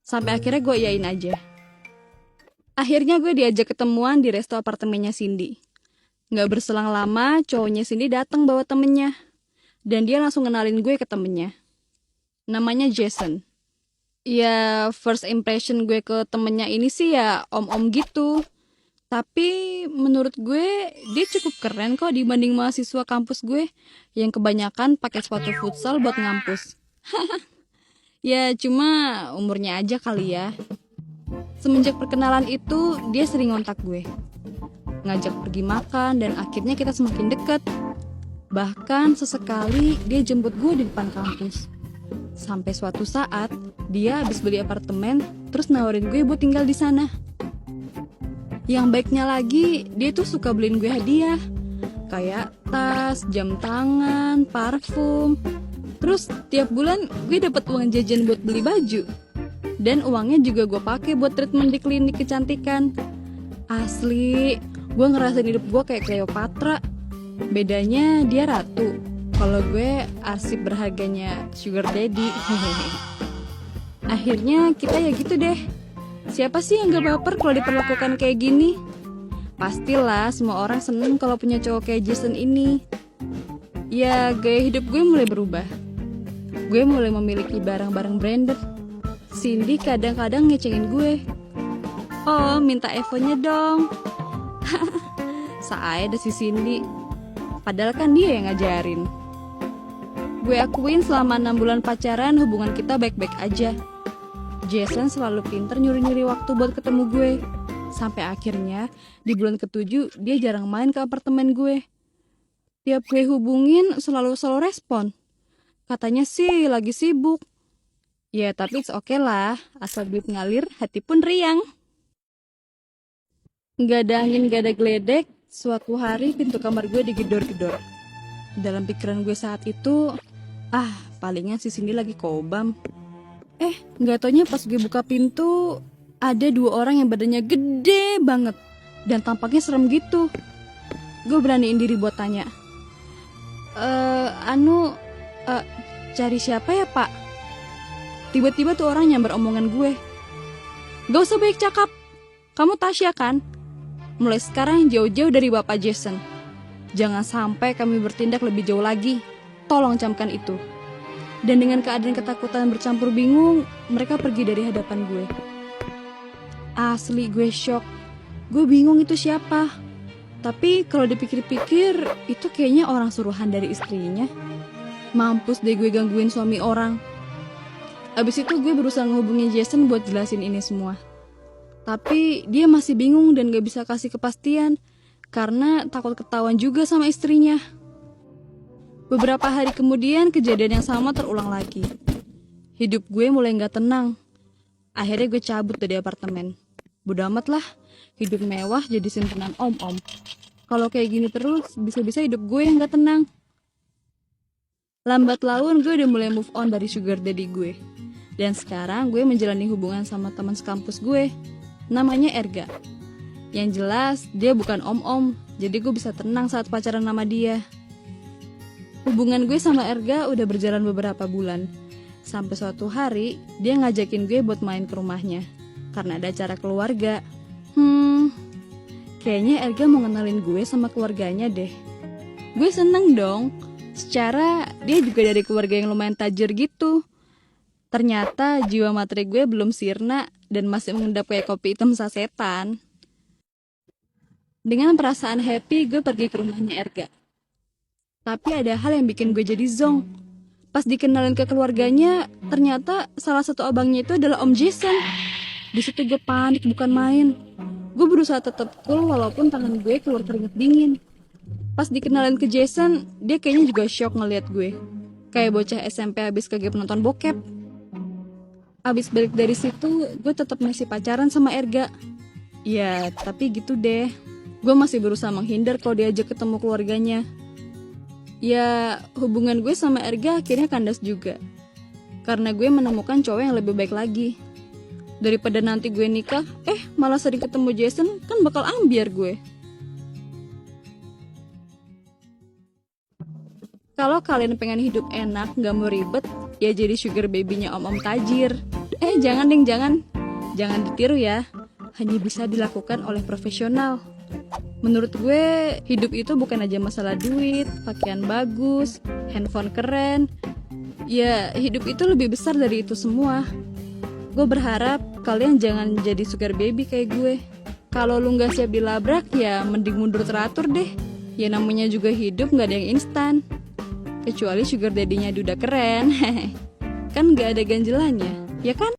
Sampai akhirnya gue iyain aja. Akhirnya gue diajak ketemuan di resto apartemennya Cindy. Gak berselang lama, cowoknya Cindy datang bawa temennya. Dan dia langsung kenalin gue ke temennya. Namanya Jason. Ya, first impression gue ke temennya ini sih ya om-om gitu. Tapi menurut gue dia cukup keren kok dibanding mahasiswa kampus gue yang kebanyakan pakai sepatu futsal buat ngampus. Ya cuma umurnya aja kali ya. Semenjak perkenalan itu dia sering ngontak gue, ngajak pergi makan, dan akhirnya kita semakin dekat. Bahkan sesekali dia jemput gue di depan kampus. Sampai suatu saat dia habis beli apartemen terus nawarin gue buat tinggal di sana. Yang baiknya lagi, dia tuh suka beliin gue hadiah, kayak tas, jam tangan, parfum. Terus tiap bulan gue dapat uang jajan buat beli baju. Dan uangnya juga gue pakai buat treatment di klinik kecantikan. Asli, gue ngerasain hidup gue kayak Cleopatra. Bedanya dia ratu, kalau gue arsip berharganya sugar daddy. Akhirnya kita ya gitu deh. Siapa sih yang gak baper kalau diperlakukan kayak gini? Pastilah semua orang seneng kalau punya cowok kayak Jason ini. Ya gaya hidup gue mulai berubah. Gue mulai memiliki barang-barang branded. Cindy kadang-kadang ngecengin gue. Oh, minta Evo-nya dong. Saya ada si Cindy. Padahal kan dia yang ngajarin. Gue akuin selama 6 bulan pacaran hubungan kita baik-baik aja. Jason selalu pinter nyuri-nyuri waktu buat ketemu gue. Sampai akhirnya di bulan ke-7 dia jarang main ke apartemen gue. Tiap gue hubungin selalu respon. Katanya sih lagi sibuk. Ya tapi it's okay lah, asal duit ngalir hati pun riang. Gak ada angin gak ada geledek, suatu hari pintu kamar gue digedor-gedor. Dalam pikiran gue saat itu, palingan si Cindy lagi kobam. Gak taunya pas gue buka pintu, ada 2 orang yang badannya gede banget dan tampaknya serem gitu. Gue beraniin diri buat tanya, cari siapa ya pak? Tiba-tiba tuh orang nyamber omongan gue. Gak usah banyak cakap, kamu Tasya kan? Mulai sekarang jauh-jauh dari bapak Jason. Jangan sampai kami bertindak lebih jauh lagi. Tolong camkan itu. Dan dengan keadaan ketakutan bercampur bingung, mereka pergi dari hadapan gue. Asli gue shock. Gue bingung itu siapa. Tapi kalau dipikir-pikir, itu kayaknya orang suruhan dari istrinya. Mampus deh gue gangguin suami orang. Abis itu gue berusaha ngehubungin Jason buat jelasin ini semua. Tapi dia masih bingung dan gak bisa kasih kepastian. Karena takut ketahuan juga sama istrinya. Beberapa hari kemudian kejadian yang sama terulang lagi. Hidup gue mulai gak tenang. Akhirnya gue cabut dari apartemen. Bodo amat lah, hidup mewah jadi simpenan om-om. Kalau kayak gini terus, bisa-bisa hidup gue yang gak tenang. Lambat laun gue udah mulai move on dari sugar daddy gue. Dan sekarang gue menjalani hubungan sama teman sekampus gue. Namanya Erga. Yang jelas dia bukan om-om, jadi gue bisa tenang saat pacaran sama dia. Hubungan gue sama Erga udah berjalan beberapa bulan. Sampai suatu hari, dia ngajakin gue buat main ke rumahnya. Karena ada acara keluarga. Kayaknya Erga mau ngenalin gue sama keluarganya deh. Gue seneng dong. Secara dia juga dari keluarga yang lumayan tajir gitu. Ternyata jiwa materi gue belum sirna dan masih mengendap kayak kopi hitam sasetan. Dengan perasaan happy, gue pergi ke rumahnya Erga. Tapi ada hal yang bikin gue jadi zonk. Pas dikenalin ke keluarganya, ternyata salah satu abangnya itu adalah Om Jason. Di situ gue panik bukan main. Gue berusaha tetap cool walaupun tangan gue keluar keringet dingin. Pas dikenalin ke Jason, dia kayaknya juga shock ngeliat gue. Kayak bocah SMP habis kaget nonton bokep. Abis balik dari situ, gue tetap masih pacaran sama Erga. Ya, tapi gitu deh. Gue masih berusaha menghindar kalau diajak ketemu keluarganya. Ya, hubungan gue sama Erga akhirnya kandas juga. Karena gue menemukan cowok yang lebih baik lagi. Daripada nanti gue nikah, malah sering ketemu Jason, kan bakal ambiar gue. kalau kalian pengen hidup enak, gak mau ribet, ya jadi sugar baby-nya om-om tajir. Jangan deng, jangan. Jangan ditiru ya. Hanya bisa dilakukan oleh profesional. Menurut gue, hidup itu bukan aja masalah duit, pakaian bagus, handphone keren. Ya, hidup itu lebih besar dari itu semua. Gue berharap kalian jangan jadi sugar baby kayak gue. Kalau lu gak siap dilabrak, ya mending mundur teratur deh. Ya namanya juga hidup gak ada yang instan. Kecuali sugar daddy-nya udah keren. Kan gak ada ganjelannya, ya kan?